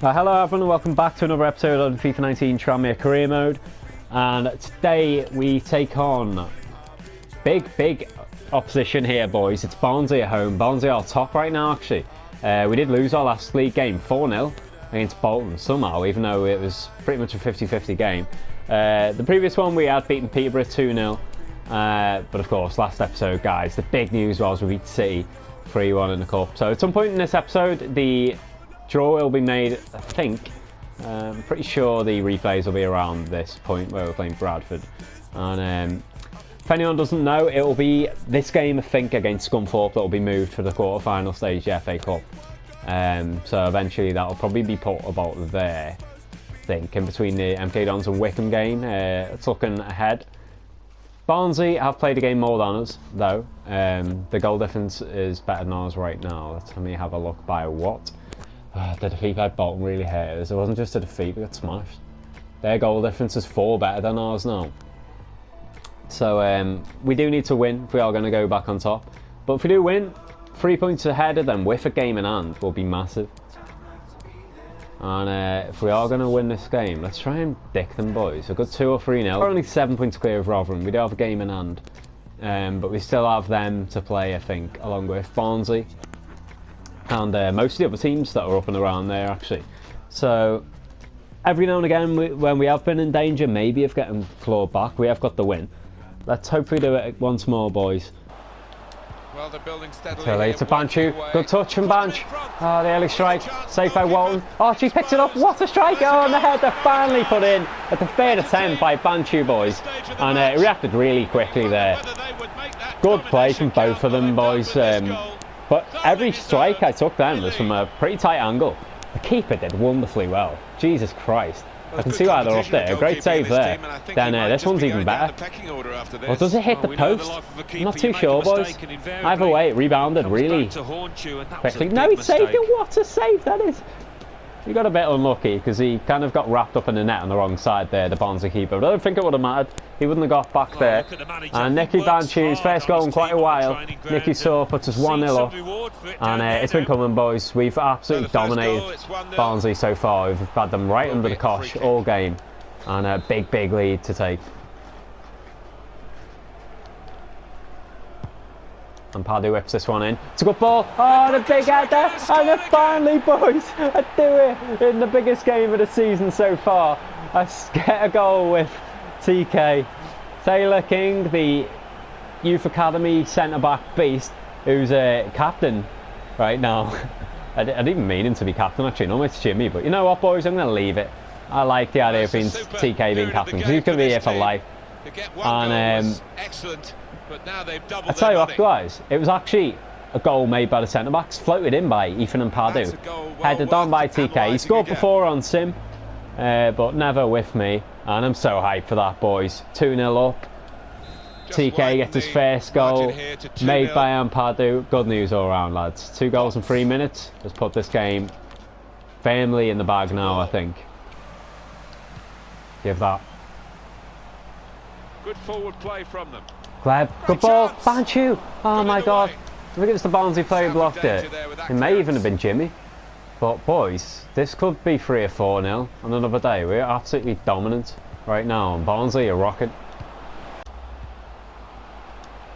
Hello everyone and welcome back to another episode of FIFA 19 Tranmere Career Mode, and today we take on big opposition here, boys. It's Barnsley at home. Barnsley are top right now actually. We did lose our last league game 4-0 against Bolton somehow, even though it was pretty much a 50-50 game. The previous one we had beaten Peterborough 2-0, but of course last episode, guys, the big news was we beat City 3-1 in the cup. So at some point in this episode the draw will be made, I think. I'm pretty sure the replays will be around this point where we're playing Bradford. And if anyone doesn't know, it will be this game, I think, against Scunthorpe that will be moved for the quarter-final stage, the FA Cup. So eventually that will probably be put about there, I think, in between the MK Dons and Wickham game. It's looking ahead. Barnsley have played a game more than us, though. The goal difference is better than ours right now. Let me have a look by what. The defeat by Bolton really hurt us. It wasn't just a defeat, we got smashed. Their goal difference is 4 better than ours now. So we do need to win if we are going to go back on top. But if we do win, 3 points ahead of them with a game in hand will be massive. And if we are going to win this game, let's try and dick them, boys. We've got 2 or 3-0. We're only 7 points clear of Rotherham. We do have a game in hand. But we still have them to play, I think, along with Barnsley and most of the other teams that are up and around there actually. So every now and again when we have been in danger maybe of getting clawed back, we have got the win. Let's hopefully do it once more, boys. Well, they're building steadily. It's a Banchu. Good touch from Banch. Oh, the early strike. Safe by Walton. Oh, she picks it up. What a strike. Oh, and the header finally put in at the third attempt by Banchu, boys. And it reacted really quickly there. Good play from both of them, boys. But every strike I took then was from a pretty tight angle. The keeper did wonderfully well. Jesus Christ. I can see why they're up there. A great save there. Then this one's even better. Or does it hit the post? I'm not too sure, boys. Either way, it rebounded really quickly. No, he saved it. What a save that is. He got a bit unlucky because he kind of got wrapped up in the net on the wrong side there, the Barnsley keeper. But I don't think it would have mattered. He wouldn't have got back there. And Nicky Banchu's first goal in quite a while. Nicky Saw puts us 1-0 up. And it's been coming, boys. We've absolutely dominated Barnsley so far. We've had them right under the cosh all game. And a big lead to take. And Pardew whips this one in. It's a good ball. Oh, the big header. And it finally, boys, I do it in the biggest game of the season so far. I get a goal with TK. Taylor King, the Youth Academy centre-back beast, who's a captain right now. I didn't even mean him to be captain, actually. No, it's Jimmy. But you know what, boys? I'm going to leave it. I like the idea of being TK being captain, because he's going to be here for life. And excellent. But now they've doubled. I tell you what, guys, it was actually a goal made by the centre-backs, floated in by Ethan and Pardew, headed on by TK. He scored before on Sim, but never with me, and I'm so hyped for that, boys. 2-0 up. TK gets his first goal, made by Pardew. Good news all round, lads. 2 goals in 3 minutes. Let's put this game firmly in the bag now, I think. Give that. Good forward play from them. Gleb, good ball, Banchu! Oh my god, I think it's the Barnsley player who blocked it. It may even have been Jimmy. But boys, this could be 3 or 4-0 on another day. We're absolutely dominant right now, and Barnsley are rocking.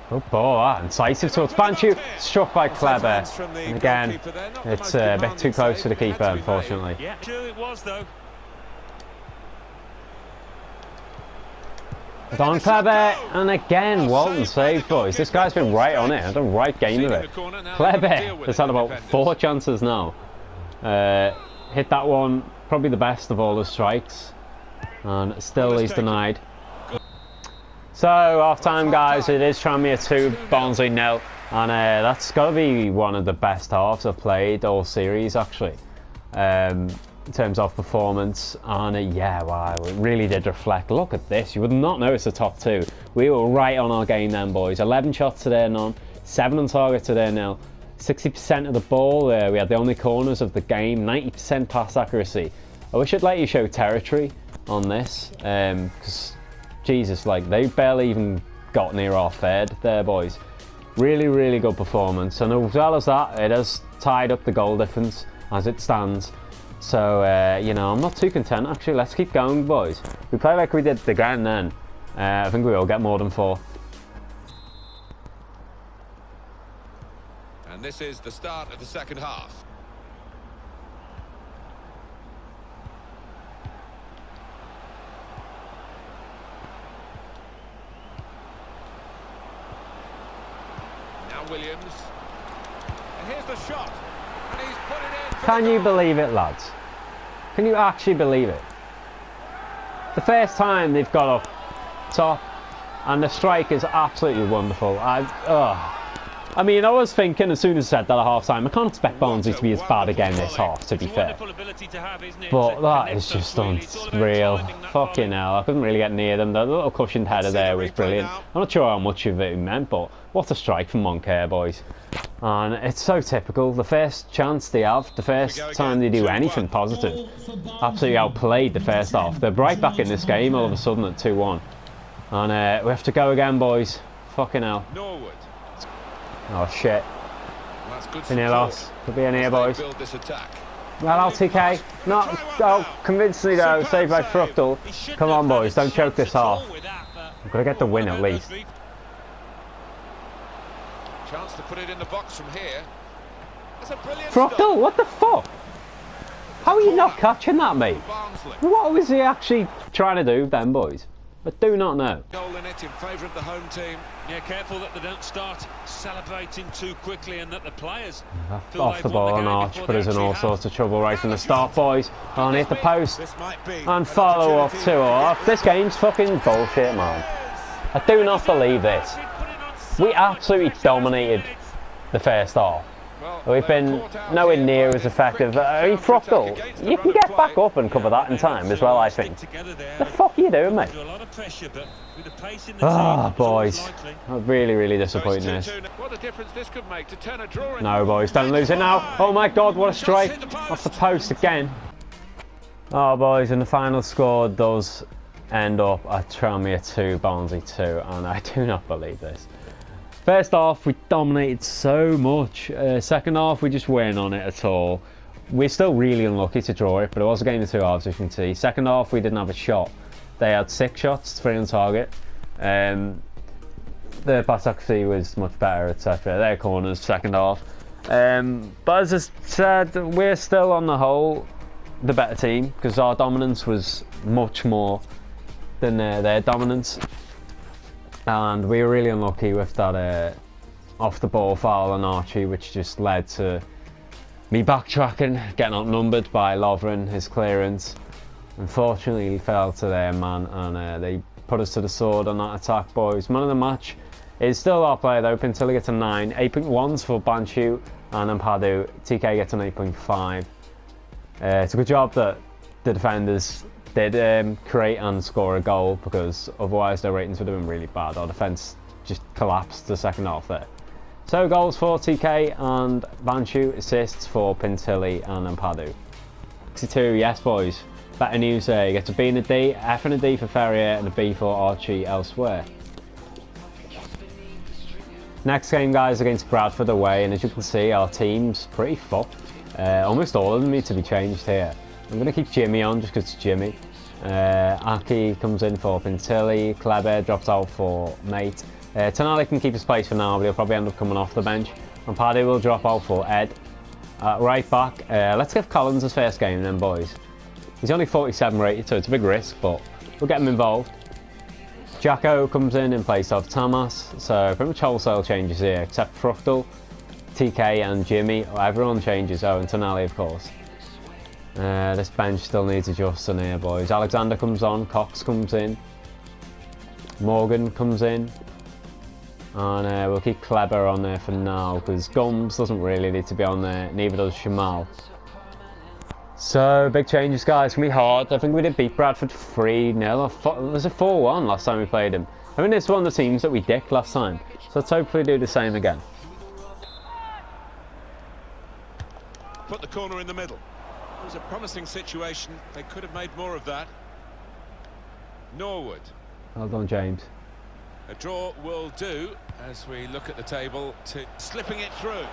Good ball, incisive towards Banchu, struck by Kleber. And again, it's a bit too close to the keeper, unfortunately. Yeah, sure it was though. Don Kleber, and again Walton saved, boys. This guy's been right on it, had a right game of it. Kleber has had about 4 chances now. Hit that one, probably the best of all the strikes, and still he's denied. So half time, guys. It is Tranmere 2, Barnsley 0, and that's got to be one of the best halves I've played all series actually. In terms of performance, and yeah, wow, it really did reflect. Look at this, you would not notice the top 2. We were right on our game then, boys. 11 shots to their none, 7 on target to their nil, 60% of the ball. We had the only corners of the game, 90% pass accuracy. I wish I'd let you show territory on this, because Jesus, like, they barely even got near our third there, boys. Really good performance, and as well as that, it has tied up the goal difference as it stands. So, you know, I'm not too content actually. Let's keep going, boys. We play like we did the game then. I think we will get more than 4. And this is the start of the second half. Now Williams. And here's the shot. And he's put it in. Can you believe it, lads? Can you actually believe it? The first time they've got up top, and the strike is absolutely wonderful. I mean, I was thinking as soon as I said that at half time, I can't expect Barnsley to be as bad again this half, to be fair. But that is just unreal. Fucking hell, I couldn't really get near them. The little cushioned header there was brilliant. I'm not sure how much of it he meant, but what a strike from Moncur, boys. And it's so typical. The first chance they have, the first time they do anything positive, absolutely outplayed the first half. They're right back in this game all of a sudden at 2-1. And we have to go again, boys. Fucking hell. Norwood. Oh shit. In here, loss. Could be in here, boys. Well, out TK. Not convincingly though. Saved by Fruktal. Come on, boys. Don't choke this half. I've got to get the win at least. Chance to put it in the box from here. That's a brilliant Fruktal, what the fuck? How are you not catching that, mate? What was he actually trying to do then, boys? I do not know. Goal in it in favour of the home team. Yeah, careful that they don't start celebrating too quickly and that the players off the ball and Arch put us in all sorts of trouble right from the start, boys. And hit the post and follow up 2-0. This game's fucking bullshit, man. I do not believe this. We absolutely dominated the first half. We've been nowhere near as effective. I mean, Fruktal, you can get back up and cover that in time as well, I think. The fuck are you doing, mate? Ah, boys. I'm really disappointed in this. What a difference this could make to turn a draw. No, boys, don't lose it now. Oh my god, what a strike. Off the post again. Oh, boys, and the final score does end up at Tranmere 2, Barnsley 2, and I do not believe this. First half, we dominated so much. Second half, we just weren't on it at all. We're still really unlucky to draw it, but it was a game of 2 halves, as you can see. Second half, we didn't have a shot. They had 6 shots, 3 on target. The pass accuracy was much better, etc. Their corners, second half. But as I said, we're still on the whole the better team, because our dominance was much more than their dominance. And we were really unlucky with that off the ball foul on Archie, which just led to me backtracking, getting outnumbered by Lovren, his clearance. Unfortunately, he fell to their man, and they put us to the sword on that attack, boys. Man of the match is still our player though. Pintilli gets a 9, 8.1s for Banshu, and Ampadu. TK gets an 8.5. It's a good job that the defenders did create and score a goal, because otherwise their ratings would have been really bad. Our defence just collapsed the second half there. So goals for TK and Banshu, assists for Pintilli and Ampadu. 62, yes boys. Better news there. You get a B and a D, F and a D for Ferrier, and a B for Archie elsewhere. Next game, guys, against Bradford away, and as you can see, our team's pretty fucked. Almost all of them need to be changed here. I'm going to keep Jimmy on just because it's Jimmy. Aki comes in for Pintilli. Kleber drops out for Mate. Tonali can keep his place for now, but he'll probably end up coming off the bench. And Paddy will drop out for Ed. Right back, let's give Collins his first game then, boys. He's only 47 rated, so it's a big risk, but we'll get him involved. Jacko comes in place of Tamas, so pretty much wholesale changes here, except Fruktal, TK and Jimmy. Everyone changes, oh, and Tonali, of course. This bench still needs adjusting here, boys. Alexander comes on, Cox comes in, Morgan comes in, and we'll keep Kleber on there for now, because Gums doesn't really need to be on there, neither does Shamal. So, big changes, guys. It's going to be hard. I think we did beat Bradford 3-0. It was a 4-1 last time we played him. I mean, it's one of the teams that we dicked last time, so let's hopefully do the same again. Put the corner in the middle. It was a promising situation. They could have made more of that. Norwood. Well done, James. A draw will do as we look at the table to slipping it through.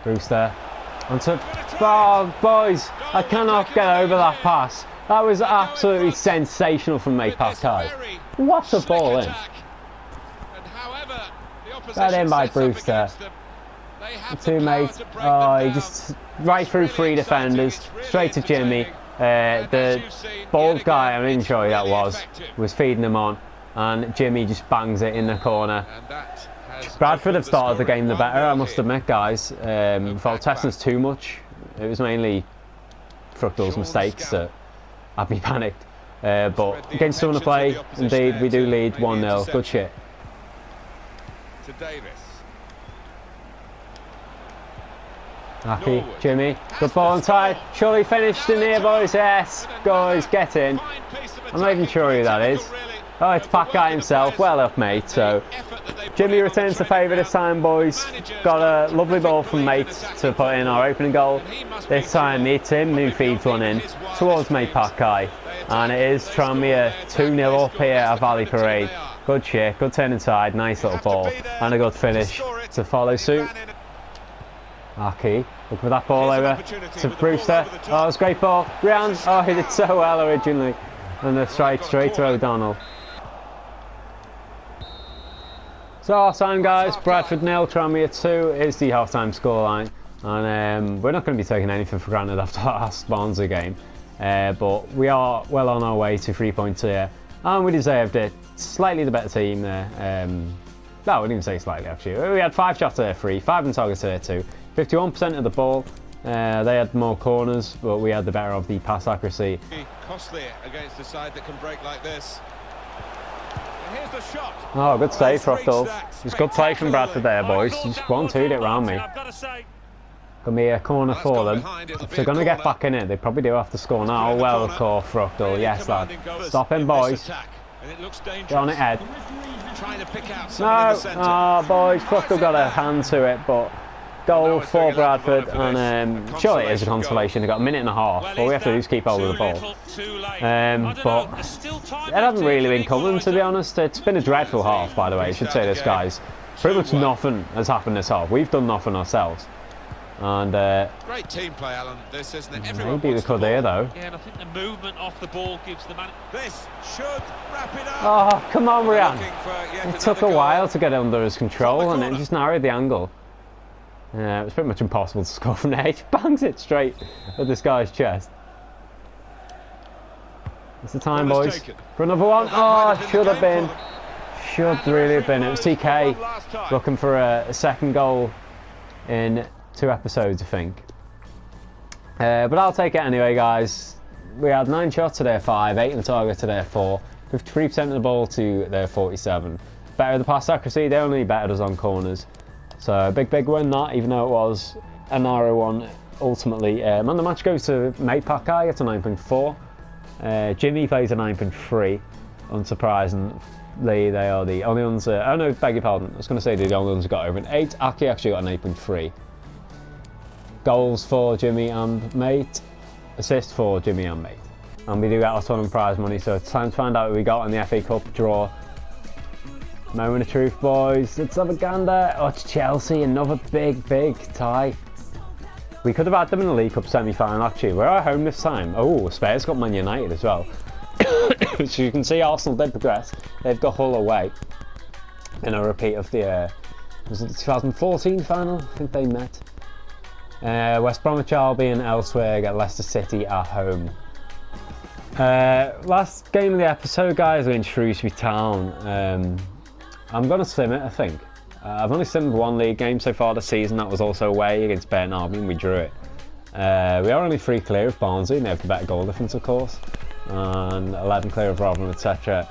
Bruce there. Onto, oh, boys, I cannot get over that pass. That was absolutely sensational from mate Tykes. What a ball in. That in by Brewster. The two mates, oh, he just right through three defenders, straight to Jimmy. The bald guy, I'm not sure who that was feeding him on, and Jimmy just bangs it in the corner. Bradford have started the game the better, I must admit, guys. Without testing us too much, it was mainly Fructal's mistakes that had me panicked. But against someone to play, indeed, we do lead 1-0. Good shit. To Davis. Happy, Jimmy, good ball on tight. Surely finished in here, boys. Yes, guys, get in. I'm not even sure who that is. Oh, it's Pakai himself. Well up, mate. So, Jimmy returns the favour this time, boys. Got a lovely ball from mate to put in our opening goal. This time, it's him who feeds one in towards mate Pakai. And it is Tranmere 2-0 up here at Valley Parade. Good shit, good turn inside, nice little ball. And a good finish to follow suit. Aki, look for that ball over to Brewster. Oh, it's a great ball. Round. Oh, he did so well originally. And the strike straight to O'Donnell. So our time, guys, Bradford 0, Tranmere 2 is the half-time scoreline. And we're not going to be taking anything for granted after our Barnsley game. But we are well on our way to 3 points here. And we deserved it. Slightly the better team there. No, I wouldn't even say slightly, actually. We had 5 shots there, 3, 5 on target there, 2. 51% of the ball. They had more corners, but we had the better of the pass accuracy. Costly against a side that can break like this. Here's the shot. Oh, good save, Fructal. It's good play from Bradford there, boys. Just 1-2'd it round me. Gonna be a corner for them. If they're gonna get back in it, they probably do have to score now. Well, of course, Fructal. Yes, lad. Stop him, boys. Get on it, Ed. No! Oh, boys. Fructal got a hand to it, but goal for Bradford, and sure it is a consolation. They've got a minute and a half. All we have to do is keep hold of the ball. But it hasn't really been coming, to be honest. It's been a dreadful half, by the way. I should say this, guys. Pretty much nothing has happened this half. We've done nothing ourselves. And great team play, Alan. This isn't it. Maybe we could here, though. Yeah, and I think the movement off the ball gives the man. This should wrap it up. Oh, come on, Ryan. It took a while to get under his control, and it just narrowed the angle. It was pretty much impossible to score from there. He bangs it straight at this guy's chest. It's the time, boys, for another one. Oh, should have been. Should really have been. It was TK looking for a second goal in 2 episodes, I think. But I'll take it anyway, guys. We had 9 shots to their 5, 8 on target to their 4, 53% of the ball to their 47. Better the pass accuracy, they only bettered us on corners. So a big win that, even though it was a narrow one ultimately. Man, the match goes to mate Pakai, it's a 9.4. Jimmy plays a 9.3. Unsurprisingly, they are the only ones. Oh no, beg your pardon. I was going to say they're the only ones who got over an 8. Aki actually got an 8.3. Goals for Jimmy and mate. Assist for Jimmy and mate. And we do get our tournament prize money, so it's time to find out who we got in the FA Cup draw. Moment of truth, boys. Let's have a gander. Oh, it's Chelsea. Another big tie. We could have had them in the League Cup semi-final, actually. We're at home this time. Oh, Spurs got Man United as well. So you can see Arsenal did progress. They've got Hull away. In a repeat of the was it the 2014 final? I think they met. West Bromwich Albion elsewhere get Leicester City at home. Last game of the episode, guys, we're in Shrewsbury Town. I'm going to sim it, I think. I've only simmed 1 league game so far this season. That was also away against Burton Albion. We drew it. We are only 3 clear of Barnsley, and they have the better goal difference, of course. And 11 clear of Rotherham, etc.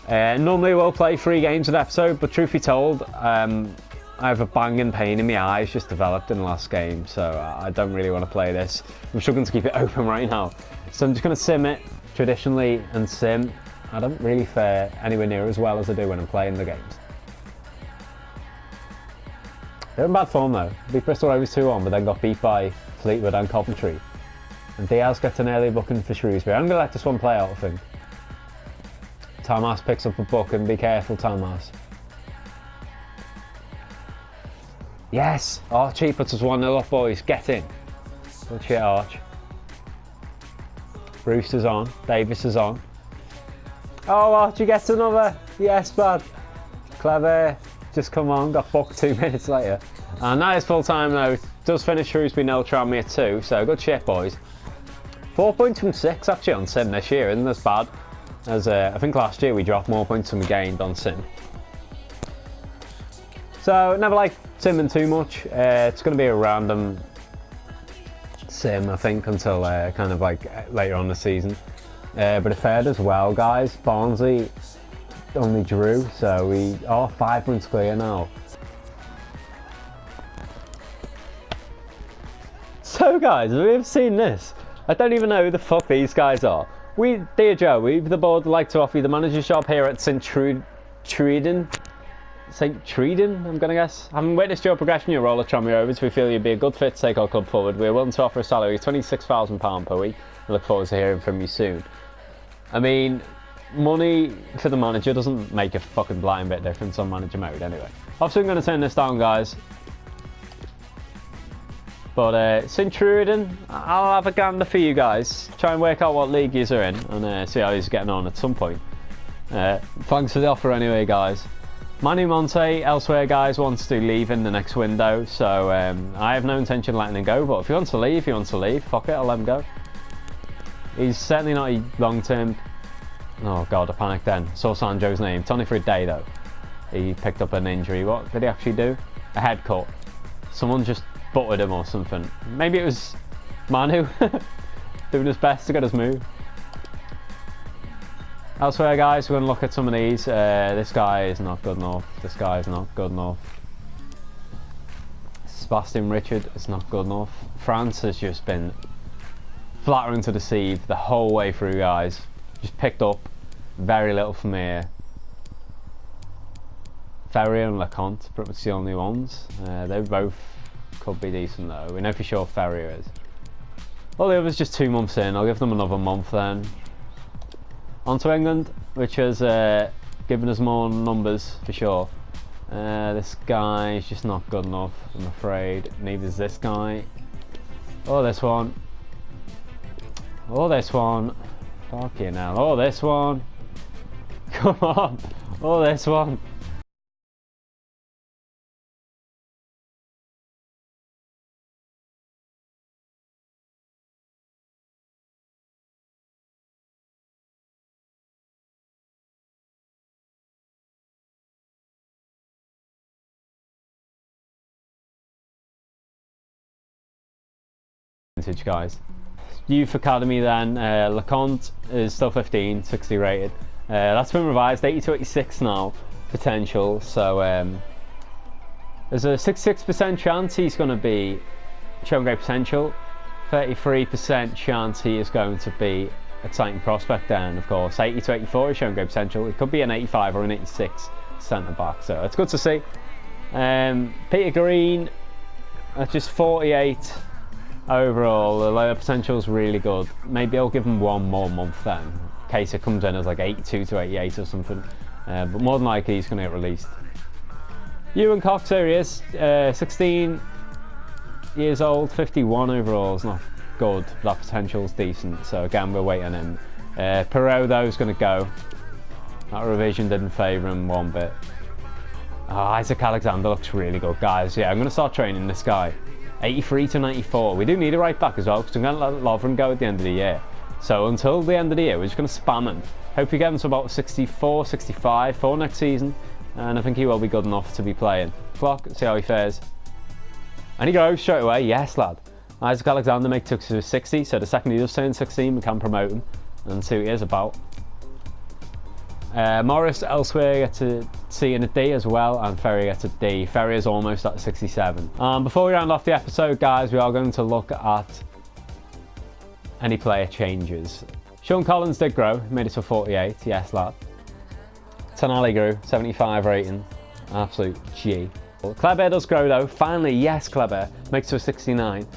Normally we'll play 3 games an episode, but truth be told, I have a banging pain in my eyes just developed in the last game, so I don't really want to play this. I'm struggling to keep it open right now. So I'm just going to sim it traditionally, and sim. I don't really fare anywhere near as well as I do when I'm playing the games. They're in bad form though. Beat Bristol Rovers 2-1, but then got beat by Fleetwood and Coventry. And Diaz gets an early booking for Shrewsbury. I'm going to let this one play out, I think. Tamas picks up a booking. Be careful, Tamas. Yes! Archie puts us 1-0 up, boys. Get in. Good shit, Arch. Bruce is on. Davis is on. Oh, Archie gets another. Yes, bud. Clever. Just come on. Got booked 2 minutes later. And that is full time now. Does finish Shrewsbury 0, Tranmere 2. So good shit, boys. 4 points from 6 actually on Sim this year. Isn't as bad as I think last year we dropped more points than we gained on Sim. So never like simming too much. It's going to be a random sim, I think, until kind of like later on the season. But it fared as well, guys. Barnsley only drew, so we are 5 points clear now. So guys, have you ever seen this? I don't even know who the fuck these guys are. Dear Joe, we, the board, would like to offer you the manager's job here at St. Truden, I'm going to guess. Having witnessed your progression, your role at Tranmere Rovers, we feel you'd be a good fit to take our club forward. We're willing to offer a salary of £26,000 per week. We look forward to hearing from you soon. I mean, money for the manager doesn't make a fucking blind bit difference on manager mode anyway. Obviously I'm going to turn this down, guys. But St. Truden, I'll have a gander for you guys. Try and work out what league yous are in and see how he's getting on at some point. Thanks for the offer anyway, guys. Manu Monte, elsewhere, guys, wants to leave in the next window, so I have no intention of letting him go, but if he wants to leave, he wants to leave. Fuck it, I'll let him go. He's certainly not a long-term... Oh god, I panicked then. Saw Sanjo's name. It's only for a day though. He picked up an injury. What did he actually do? A head cut. Someone just butted him or something. Maybe it was Manu doing his best to get his move. Elsewhere, guys, we're going to look at some of these. This guy is not good enough. This guy is not good enough. Sebastian Richard is not good enough. France has just been flattering to deceive the whole way through, guys. Just picked up very little from here. Ferrier and LeConte, pretty much the only ones. They both could be decent though. We know for sure Ferrier is. All the others just 2 months in. I'll give them another month then. On to England, which has given us more numbers for sure. This guy is just not good enough, I'm afraid. Neither is this guy. Or this one. Or this one. Fucking hell. Or this one. Come on. Or this one. Guys. Youth Academy then, LeConte is still 15, 60 rated. That's been revised, 80 to 86 now, potential. So there's a 66% chance he's going to be showing great potential. 33% chance he is going to be exciting prospect then, of course. 80 to 84 is showing great potential. It could be an 85 or an 86 centre back, so it's good to see. Peter Green at just 48 overall. The lower potential is really good. Maybe I'll give him 1 more month then, in case it comes in as like 82 to 88 or something. But more than likely he's going to get released. Ewan Cox, here he is, 16 years old, 51 overall. Is not good, but that potential's decent. So again, we're waiting him. Perot though is going to go. That revision didn't favour him one bit. Oh, Isaac Alexander looks really good, guys. Yeah, I'm going to start training this guy. 83 to 94. We do need a right back as well, because I'm going to let Lovren go at the end of the year. So until the end of the year, we're just going to spam him. Hope we get him to about 64, 65 for next season. And I think he will be good enough to be playing. Clock, see how he fares. And he goes straight away. Yes, lad. Isaac Alexander makes it to 60, so the second he does turn 16, we can promote him and see what he is about. Morris elsewhere gets a C and a D as well, and Ferry gets a D. Ferry is almost at 67. Before we round off the episode, guys, we are going to look at any player changes. Sean Collins did grow, made it to 48, yes lad. Tonali grew, 75 rating, absolute G. Kleber does grow though, finally, yes Kleber, makes it to 69.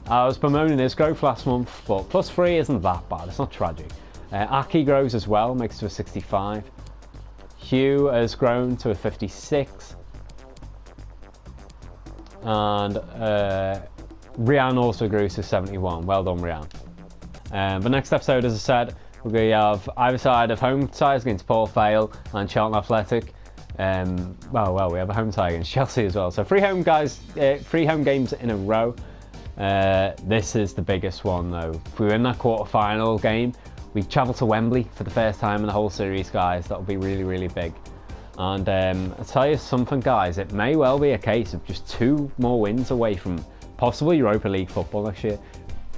I was bemoaning his growth last month, but +3 isn't that bad, it's not tragic. Aki grows as well, makes it to a 65. Hugh has grown to a 56. And Rian also grew to 71. Well done, Rian. But next episode, as I said, we have either side of home ties against Port Vale and Charlton Athletic. Well, we have a home tie against Chelsea as well. So 3 home games in a row. This is the biggest one though. If we win that quarter-final game, we travel to Wembley for the first time in the whole series, guys. That'll be really, really big. And I'll tell you something, guys, it may well be a case of just 2 more wins away from possible Europa League football next year.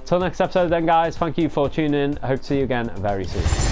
Till next episode then, guys, thank you for tuning in. I hope to see you again very soon.